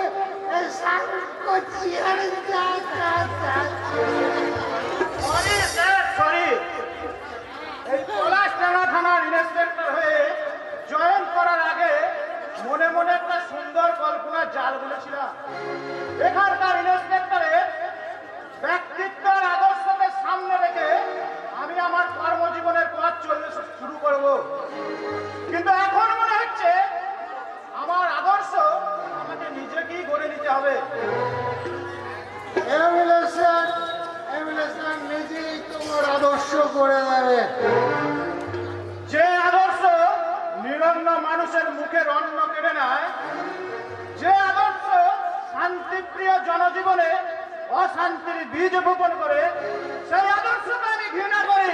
S2: সাপোর্ট করছি। আরে যা যা যা। Sorry sir, sorry. এই পলাশডাঙ্গা থানার ইন্সপেক্টর হয়ে জয়েন করার আগে মনে মনে একটা সুন্দর কল্পনা জাল বলেছিলাম। এখানকার ইন্সপেক্টরের ব্যক্তিত্বের আদর্শকে সামনে রেখে আমি আমার কর্মজীবনের পথ চলতে শুরু করব। কিন্তু এখন মনে হচ্ছে আমার আদর্শ আমাকে নিজেকেই গড়ে নিতে হবে। এমএলএ স্যার নিজেই তোমার আদর্শ করে দেবে। যে আদর্শ নিরন্ন মানুষের মুখের অন্ন কেড়ে নেয়, যে আদর্শ শান্তিপ্রিয় জনজীবনে অশান্তির বীজ বপন করে, সেই আদর্শকে আমি ঘৃণা করি।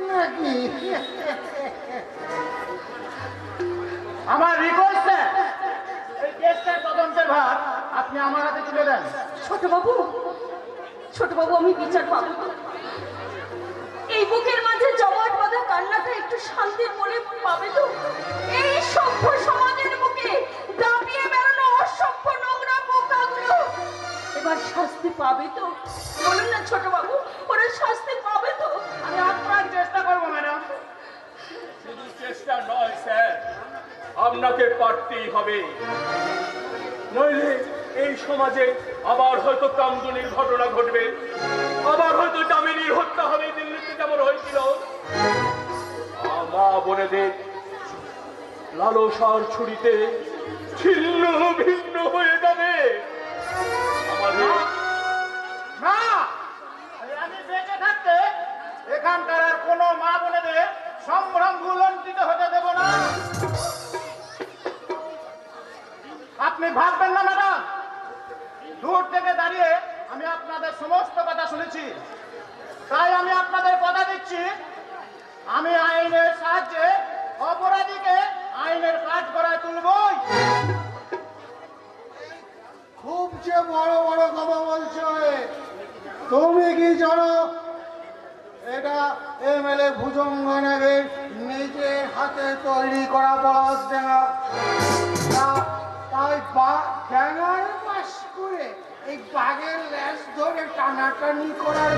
S2: নাকি আমার রিকোয়েস্ট, এই কেসটার তদন্তের ভার আপনি আমার হাতে তুলে দেন।
S5: ছোট বাবু, আমি বিচার পাবো তো? এই বুকের মাঝে জমাট বাঁধা কান্নাটা একটু শান্তির মনে পাবে তো? এই সভ্য সমাজের বুকে দাপিয়ে বেড়ানো অসভ্য নোংরা পোকাগুলো এবার শাস্তি পাবে তো? বলুন না ছোট বাবু, ওরা শাস্তি পাবে তো?
S2: আমি আপ্রাণ চেষ্টা করবো ম্যাডাম।
S3: শুধু চেষ্টা নয় স্যার, আপনাকে পারতেই হবে, নইলে এই সমাজে আবার হয়তো কামদুনির ঘটনা ঘটবে, আবার হয়তো দামিনীর হত্যা হবে দিল্লিতে যেমন হয়েছিল। মা বোনেদের লালসার ছুরিতে ছিন্ন ভিন্ন হয়ে যাবে আমাদের।
S2: না, আমি বেঁচে থাকতে এখানকার আর কোনো মা বোনেদের সম্ভ্রম ভুলণ্ঠিত হতে দেব না। আপনি ভাববেন না ম্যাডাম, দূর থেকে দাঁড়িয়ে আমি আপনাদের সমস্ত কথা শুনেছি, তাই আমি আপনাদের কথা দিচ্ছি, আমি আইনের সাহায্যে অপরাধীকে আইনের কাজ করায় তুলবই। খুব যে বড় বড় কথা বলছো, তুমি কি জানো এটা এমএলএ ভুজঙ্গনাগের নিজের হাতে তৈরি করা পলাশডাঙ্গা? তাই ড্যাঙার পাশ করে এই বাঘের ল্যাস ধরে টানাটানি করার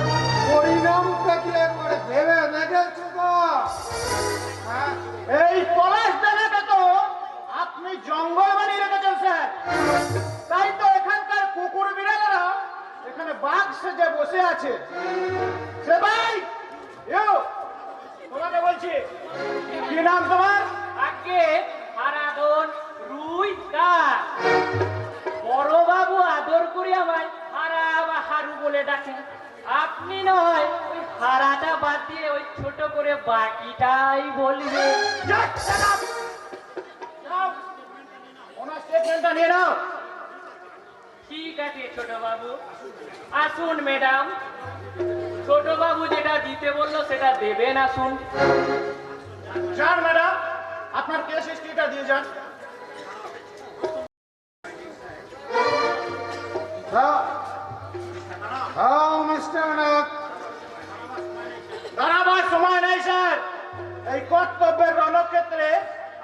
S2: পরিণামটা কি একবার ভেবে দেখেছো তো? হ্যাঁ?
S7: এই পলাশ জায়গাটা তো আপনি জঙ্গল বানিয়ে রেখেছেন স্যার। তাই তো এখানকার কুকুর বিড়ালেরা এখানে বাঘ সেজে বসে আছে। সে ভাই, তোমাকে বলছি, কি নাম তোমার?
S6: আগে হারাদন রুই কাক। বড় বাবু আদর করে আমায় হারা বা হারু বলে ডাকেন। আপনি নয় ওই হারাটা বাদ দিয়ে ওই ছোট করে বাকিটাই বলবে।
S7: ওনার স্টেটমেন্টটা নিয়ে নাও।
S6: ঠিক আছে ছোট বাবু, আসুন ম্যাডাম। ছোট বাবু যেটা দিতে বললো সেটা দেবেন, আসুন।
S7: যান ম্যাডাম, আপনার কেস হিস্ট্রিটা দিয়ে যান।
S2: মিস্টার নাগ,
S7: দাঁড়াবার সময় নেই স্যার। এই কর্তব্যের রণক্ষেত্রে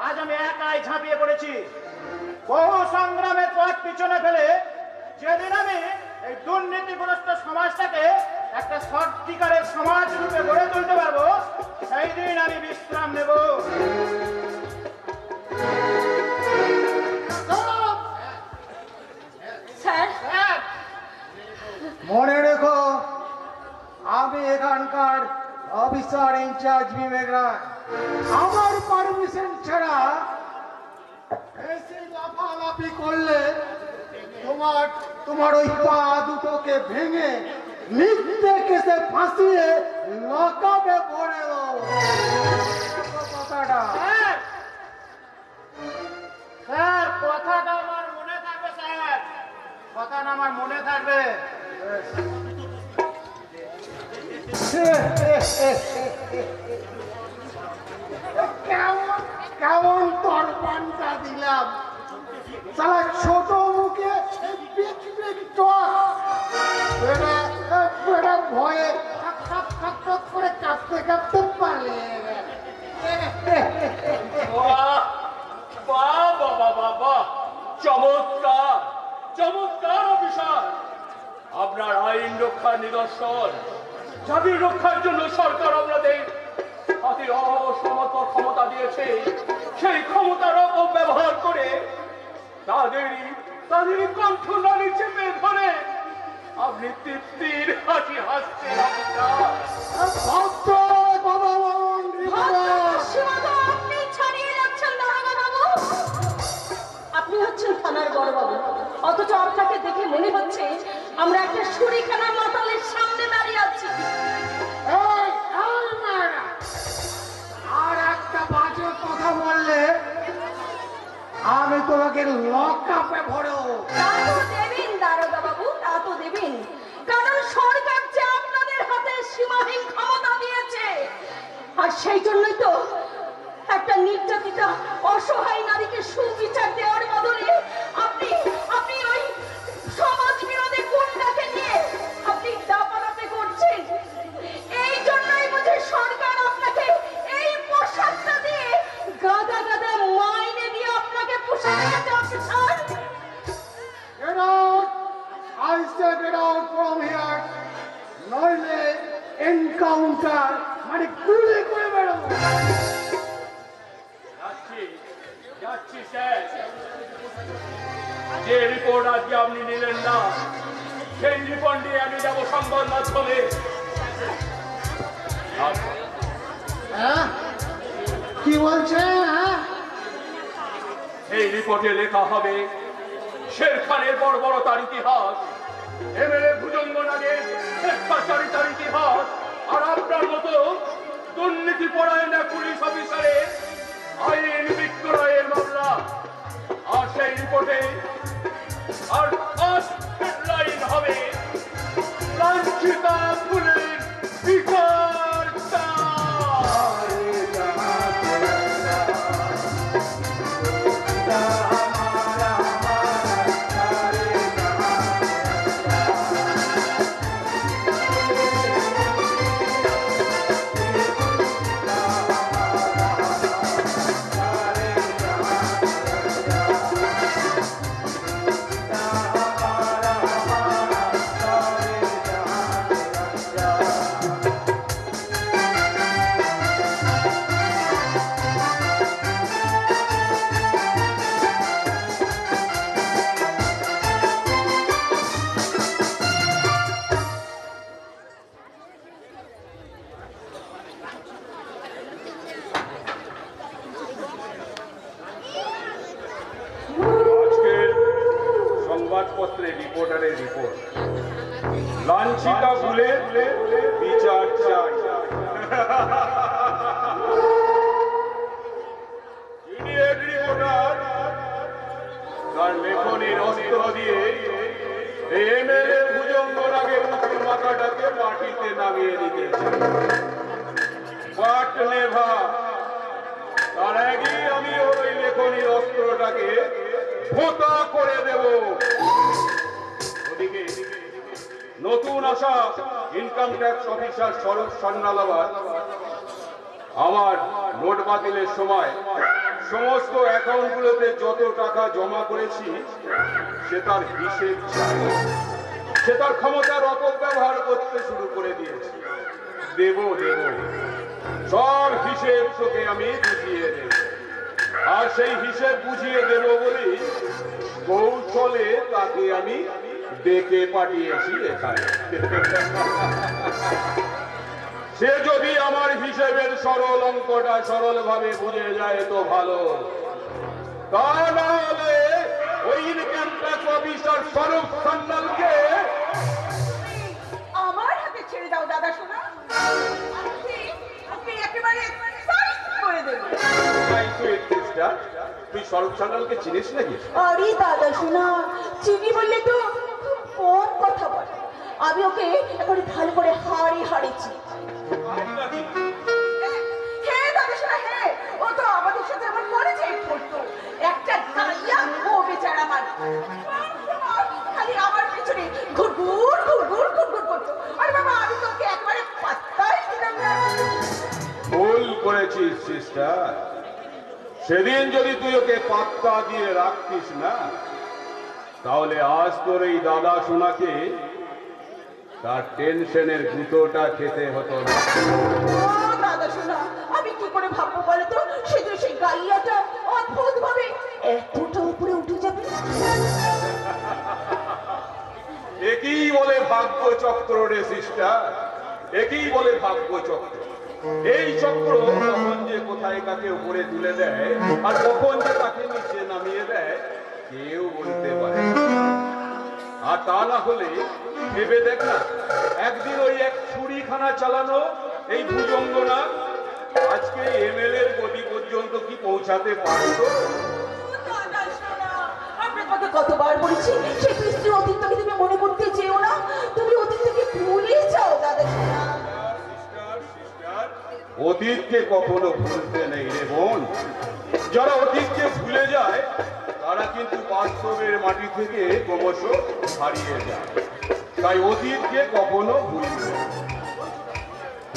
S7: আজ আমি একাই ঝাঁপিয়ে পড়েছি। বহু সংগ্রামের পথ পিছনে ফেলে যেদিন আমি এই দুর্নীতিগ্রস্ত সমাজটাকে একটা সত্যিকারের সমাজ রূপে গড়ে তুলতে পারবো, সেই দিন আমি বিশ্রাম নেব।
S5: স্যার,
S2: মনে রেখো আমি এখানকার অফিসার ইনচার্জ বিবেক রায়। আমার পারমিশন ছাড়া এসে লাফালাফি করলে তোমার ওই পা দুটোকে ভেঙে মিথ্যে কেসে ফাঁসিয়ে লকাপে ভরে দাও। কথাটা
S7: স্যার, স্যার, কথাটা আমার মনে থাকবে স্যার, কথাটা আমার মনে থাকবে।
S2: কেমন তরপানটা দিলাম, সালা ছোট মুখে বিগ বিগ টক। বেটা ভয়ে খক করে কাঁপতে কাঁপতে পালিয়ে গেল।
S4: বাবা, চমৎকার চমৎকার অফিসার। আপনার আইন রক্ষার নিদর্শন। জাতির রক্ষার জন্য সরকার আপনাদের হাতে অসমত ক্ষমতা দিয়েছে। সেই ক্ষমতার অপব্যবহার করে তাদেরই কণ্ঠ নালী চেপে ধরে আপনি তৃপ্তির হাসি হাসছেন।
S5: আপনি ছাড়িয়ে যাচ্ছেন দারোগা বাবু। আপনি হচ্ছেন থানার বড় বাবু, অথচ আপনাকে দেখে মনে হচ্ছে আমরা একটা ছুরিখানা মাতালের সামনে দাঁড়িয়ে আছি।
S2: আর একটা বাজে কথা বললে আমি তোমাকে লকআপে ভরো।
S5: তা তো দেবেন দারোগা বাবু, তা তো দেবেন, কারণ সরকার যে আপনাদের হাতে সীমাহীন ক্ষমতা দিয়েছে। আর সেই জন্যই তো একটা নির্যাতিতা অসহায় নারীকে সুবিচার দেওয়ার বদলে আপনি আপনি ওই সমাজ বিরোধী গুন্ডাকে নিয়ে আপনি দাপাদাপি করছেন। এই জন্যই বুঝি সরকার আপনাকে এই পোশাকটা দিয়ে গাদা গাদা মাইনে দিয়ে আপনাকে পোশাক দিয়েছে officer.
S2: Get out! I said get out from here. নইলে এনকাউন্টার মানে গুলি করে বেরোবো।
S4: যাচ্ছি স্যার। যে রিপোর্ট আজকে আপনি নিলেন না, সেই রিপোর্ট নিয়ে আমি যাবো সংবাদ মাধ্যমে।
S2: হ্যাঁ কি বলছে? হ্যাঁ
S4: এই রিপোর্টে লেখা হবে শের খানের বর্বরতার ইতিহাস, এমএলএ ভুজঙ্গনাগের স্বেচ্ছাচারিতার ইতিহাস, আর আপনার মতো দুর্নীতি পরায়ণ পুলিশ অফিসারের আইন বিক্রয়ের মামলা। আর সেই রিপোর্টে আর হেডলাইন হবে লাঞ্ছিতা ফুলের বিচার চাই।
S3: সংবাদপত্রে রিপোর্টারের রিপোর্ট। লাঞ্ছিতা ভুলে বিচার চাই। ইডিয়েট রিপোর্টার তার লেখনীর অস্ত্র দিয়ে এমএলএ ভুজঙ্গরাগে উঁচু মাথাটাকে মাটিতে নামিয়ে দিতেছে। বাট নেভা, তার আগেই আমি ওই লেখনীর অস্ত্রটাকে ফোঁতা করে দেব। ওদিকে নতুন আসা ইনকাম ট্যাক্স অফিসার স্বরূপ সান্যালাবাদ আমার নোট বাতিলের সময় সমস্ত অ্যাকাউন্টগুলোতে যত টাকা জমা করেছি সে তার হিসেব চাই। সে তার ক্ষমতার অপব্যবহার করতে শুরু করে দিয়েছে। দেব সব হিসেব তোকে আমি বুঝিয়ে দেব। আর সেই হিসেব বুঝিয়ে দেব বলি কৌশলে তাকে আমি ডেকে পাঠিয়েছি এখানে। সে যদি আমার হিসেবের সরল অঙ্কটা সরলভাবে বুঝে যায় তো ভালো, তা না হলে ওই ইনকাম ট্যাক্স অফিসার স্বরূপ সান্যালকে
S1: আমার হাতে ছেড়ে দাও দাদা সোনা। আপনি একেবারে সাইজ করে দেবেন।
S3: তুই স্বরূপ সান্যালকে চিনিস নাকি?
S1: আরে দাদা সোনা, চিনি বললে তো খুব কম কথা বলে। আমি ওকে এখন ভালো করে হারিয়েছি। হ্যাঁ দাদা সোনা, হ্যাঁ, ও তো আমাদের সাথে এমন করেছে করতো। একটা গাইয়া ও বেচারা আমার খালি আমার পিছনে ঘুরঘুর করতো। আর বাবা আমি তোকে একবারে পাত্তাই দিলাম না।
S3: ভুল করেছিস সিস্টার। সেদিন যদি তুই ওকে পাত্তা দিয়ে রাখতিস না, তাহলে আজ তোর এই দাদা সোনাকে তার টেনশনের গুঁতোটা খেতে হতো না।
S1: দাদা শোনা, আমি কি করে ভাববো বলো তো সেদিন সেই গাইয়াটা অদ্ভুত ভাবে এতটা উপরে উঠে যাবে।
S3: একই বলে ভাগ্য চক্র রে সিস্টার, একই বলে ভাগ্য চক্র। এই চক্র কখন যে কোথায় কাকে উপরে তুলে দেয় আর কখন যে তাকে নিচে নামিয়ে দেয় কেউ বলতে পারে না। আর তা না হলে ভেবে দেখ না, একদিন ওই এক ছুরিখানা চালানো এই ভুজঙ্গনা আজকে এমএলএ এর গদি পর্যন্ত কি পৌঁছাতে পারতো?
S1: দাদা শোনা, আপনার কথা কতবার বলেছি সেই পিস্তির অতীতটাকে তুমি মনে করতে চেও না। তুমি অতীতটাকে ভুলে যাও দাদা শোনা।
S3: অতীতকে কখনো ভুলতে নেই রে বোন। যারা অতীতকে ভুলে যায় তারা কিন্তু বাস্তবের মাটি থেকে ক্রমশ হারিয়ে যায়। তাই অতীতকে কখনো ভুলবে না।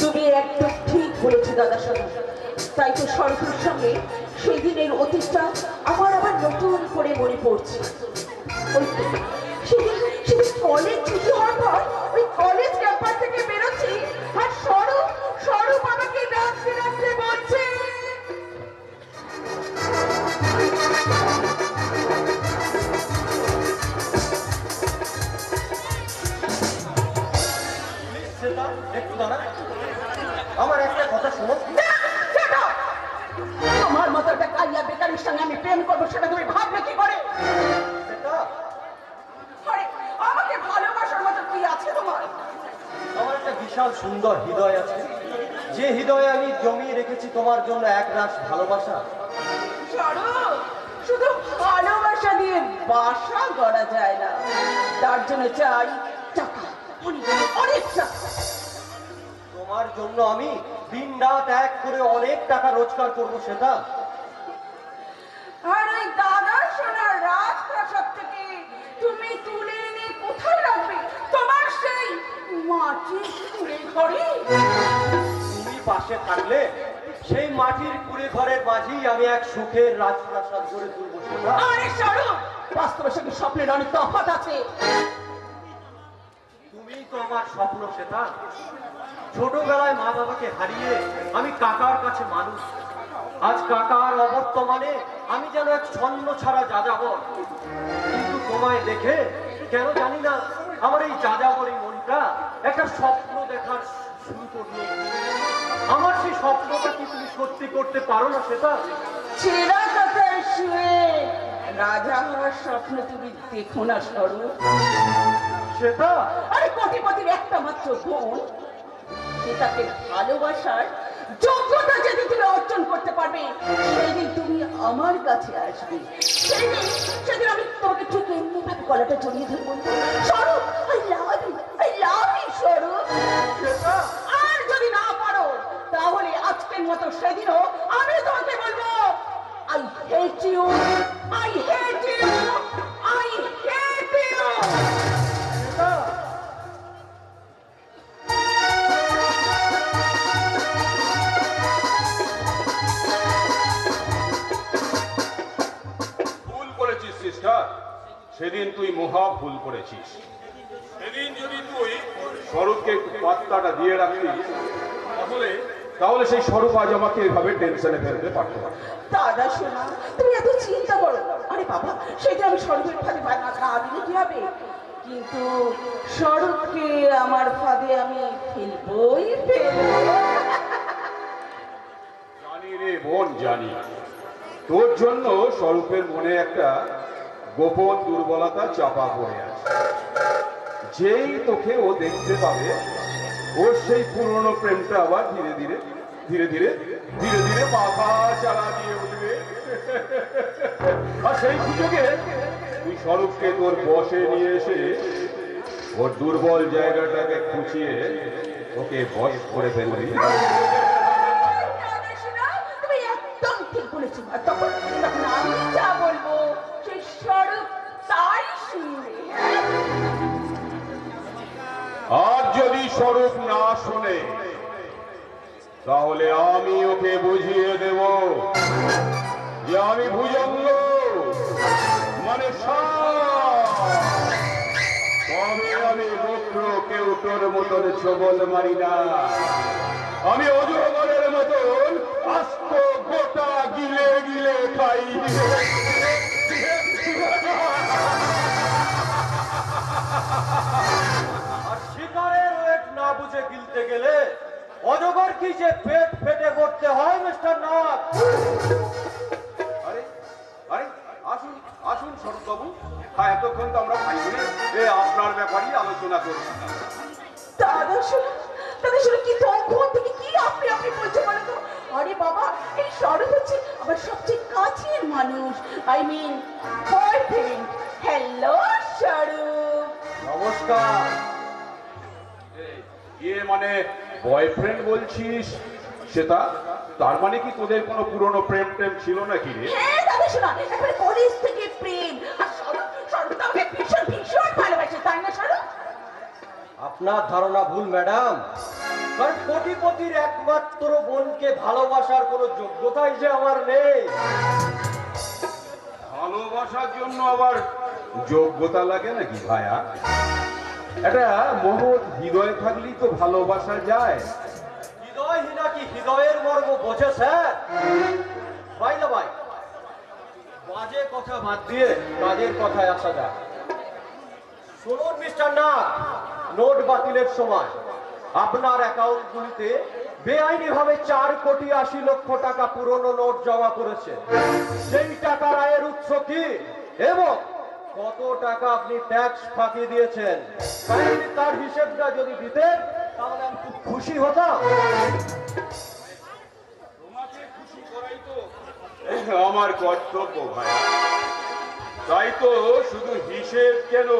S1: তুমি একদম ঠিক বলেছো দাদা শোনা। তাই তো সরকারের সঙ্গে সেই দিনের অতীতটা আমার আবার নতুন করে মনে পড়ছে। ওই তো, সেদিন কলেজ ছুটি হওয়ার পর ওই কলেজ ক্যাম্পাস থেকে বেরোচ্ছি আর স্বরূপ আমাকে ডাকতে বলছে,
S7: একটু দাঁড়া, আমার একটা কথা শোনো।
S1: তোমার মতো একটা কালিয়া বেকারির সঙ্গে আমি প্রেম করবো সেটা তুমি ভাবলে কি করে? আরে, আমাকে ভালোবাসার মতো কি আছে তোমার?
S8: আমার একটা বিশাল সুন্দর হৃদয় আছে, যে হৃদয়ে আমি জমিয়ে রেখেছি তোমার জন্য এক রাশ ভালোবাসা।
S1: স্বরূপ, শুধু ভালোবাসা দিয়ে বাসা গড়া যায় না, তার জন্য চাই টাকা, অনেক টাকা।
S8: তোমার জন্য আমি দিন রাত এক করে অনেক টাকা রোজগার করবো সেটা।
S1: আর ওই দাদা সোনার রাজপ্রাসাদ থেকে তুমি তুলে এনে কোথায় রাখবে? তোমার সেই মাটির কুড়ে ঘরে?
S8: তুমি পাশে থাকলে সেই মাটির কুড়ে ঘরের মাঝেই আমি এক সুখের রাজপ্রাসাদ গড়ে তুলবো সেটা।
S1: আরে স্বরূপ, বাস্তবের সঙ্গে স্বপ্নের অনেক তফাৎ আছে।
S8: তুমি তো আমার স্বপ্ন সেটা। ছোটবেলায় মা বাবাকে হারিয়ে আমি কাকার কাছে মানুষ। আজ কাকার অবর্তমানে আমি যেন এক ছন্ন ছাড়া যাযাবর। কিন্তু তোমায় দেখে কেন জানি না আমার এই যাযাবরী মনটা একটা স্বপ্ন দেখার শুরু করলো। আমার সেই স্বপ্নটা কি তুমি সত্যি করতে পারো না সেটা?
S1: ছেঁড়া কাকায় শুয়ে রাজা হওয়ার স্বপ্ন তুমি দেখো না স্বরূপ?
S8: শ্বেতা,
S1: আরে কোটিপতির একটা মাত্র বোন, সেটাকে ভালোবাসার যোগ্যতা যদি তুমি অর্জন করতে পারবে, সেদিন তুমি আমার কাছে আসবে। সেদিন আমি তোমাকে ঠিক এমনি ভাবে গলাটা জড়িয়ে ধরে বলবো, স্বরূপ আই লাভ ইউ স্বরূপ। আর যদি না পারো, তাহলে আজকের মতো সেদিনও আমি তোমাকে বলবো, I hate you, I hate you, I hate you.
S3: ভুল করেছিস সিস্টার, সেদিন তুই মহা ভুল করেছিস। সেদিন যদি তুই স্বরূপকে একটু পাত্তাটা দিয়ে রাখতিস, তাহলে সেই স্বরূপ আজ আমাকে এভাবে টেনশনে ফেলতে পারতো না।
S1: দাদা শোনা, তুমি এত চিন্তা করো না। আরে বাবা, সেটা আমি স্বরূপের ফাঁদে মাথা দিলে কি হবে? কিন্তু স্বরূপকে আমার ফাঁদে আমি ফেলবই ফেলবো।
S3: জানি রে বোন, জানি তোর জন্য স্বরূপের মনে একটা গোপন দুর্বলতা চাপা পড়ে আছে। যেই তোকে ও দেখতে পাবে, ওর সেই পুরনো প্রেমটা আবার ধীরে ধীরে ধীরে ধীরে ধীরে ধীরে মাথা চালা দিয়ে উঠবে। আর সেই সুযোগে তুই স্বরূপকে তোর বসে নিয়ে এসে ওর দুর্বল জায়গাটাকে খুঁচিয়ে ওকে বশ করে ফেলবি।
S1: দাদা শোনা, তুমি একদম ঠিক বলেছো। আর তখন আমি যা বলবো সেই স্বরূপ তাই শুনবে।
S3: আর যদি স্বরূপ না শোনে, তাহলে আমি ওকে বুঝিয়ে দেব যে আমি ভুজঙ্গ, মানে তবে আমি বক্র কেউটোর মতন ছবল মারি না। আমি অজগরের মতন আস্ত গোটা গিলে গিলে খাই।
S8: আর শিকারের ওয়েট না বুঝে গিলতে গেলে অজগর কি যে পেট ফেটে পড়তে হয় মিস্টার নাথ।
S3: আরে আরে আসুন আসুন স্বরূপ বাবু, এতক্ষণ তো আমরা খাইনি, আপনার ব্যাপারই আলোচনা করছি।
S1: দাদা শোনা, কি তখন থেকে কি আপনি আপনি বলছে বলো তো? আরে বাবা, এই স্বরূপ হচ্ছে আমার সবচেয়ে কাছের মানুষ, আই মিন বয়ফ্রেন্ড। হ্যালো স্বরূপ।
S8: নমস্কার।
S3: মানে বয়ফ্রেন্ড বলছিস সেটা? তার মানে কি তোদের কোনো পুরনো প্রেম টেম ছিল নাকি রে?
S1: হ্যাঁ দাদা শোনা, একবারে কলেজ থেকে প্রেম। আর স্বরূপ তো আমাকে ভীষণ ভীষণ ভালোবাসে, তাই না স্বরূপ?
S8: আপনার ধারণা ভুল ম্যাডাম। কারণ কোটিপতির একমাত্র বোনকে ভালোবাসার কোনো যোগ্যতাই যে আমার নেই।
S3: ভালোবাসার জন্য আবার যোগ্যতা লাগে নাকি ভাইয়া? একটা মহৎ হৃদয় থাকলেই তো ভালোবাসা যায়।
S8: হৃদয়হীন কি হৃদয়ের মর্ম বোঝে স্যার? ভাই না ভাই, বাজে কথা বাদ দিয়ে কাজের কথায় আসা যায়। শুনুন মিস্টার নাথ, নোট বাতিলের সময় আপনার অ্যাকাউন্টগুলিতে বেআইনি ভাবে 4,80,00,000 টাকা পুরনো নোট জমা করেছে। সেই টাকার আয়ের উৎস কি এবং কত টাকা আপনি ট্যাক্স ফাঁকি দিয়েছেন, তার হিসেবটা যদি দিতেন তাহলে আমি খুব খুশি হতাম।
S3: তোমাকে খুশি করাই তো আমার কর্তব্য ভাইয়া। তাই তো শুধু হিসেব কেন,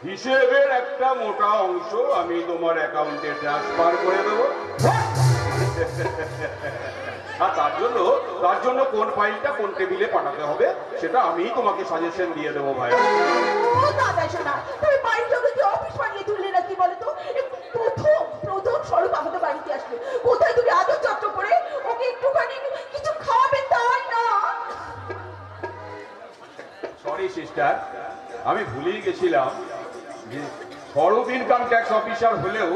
S3: হিসেবের একটা মোটা অংশ আমি তোমার অ্যাকাউন্টে ট্রান্সফার করে দেবো। আর তার জন্য কোন ফাইলটা কোন টেবিলে পাঠাতে হবে সেটা আমি তোমাকে সাজেশন দিয়ে দেবো ভাই।
S1: ও দাদা শোনা, তুমি বাড়ির লোকে কি অফিস বানিয়ে তুললে নাকি বলো তো? প্রথম স্বরূপ আমাদের বাড়িতে আসবে, কোথায় তুমি আদর যত্ন করে ওকে একটুখানি কিছু খাওয়াবে, তাই না?
S3: সরি সিস্টার, আমি ভুলেই গেছিলাম যে স্বরূপ ইনকাম ট্যাক্স অফিসার হলেও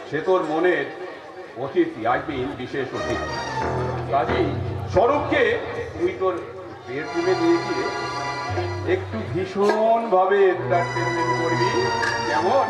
S3: সে তোর মনের অতিথি, আই মিন বিশেষ অতিথি। কাজেই স্বরূপকে তুই তোর বেডরুমে নিয়ে গিয়ে একটু ভীষণ ভাবে এন্টারটেনমেন্ট করবি, কেমন?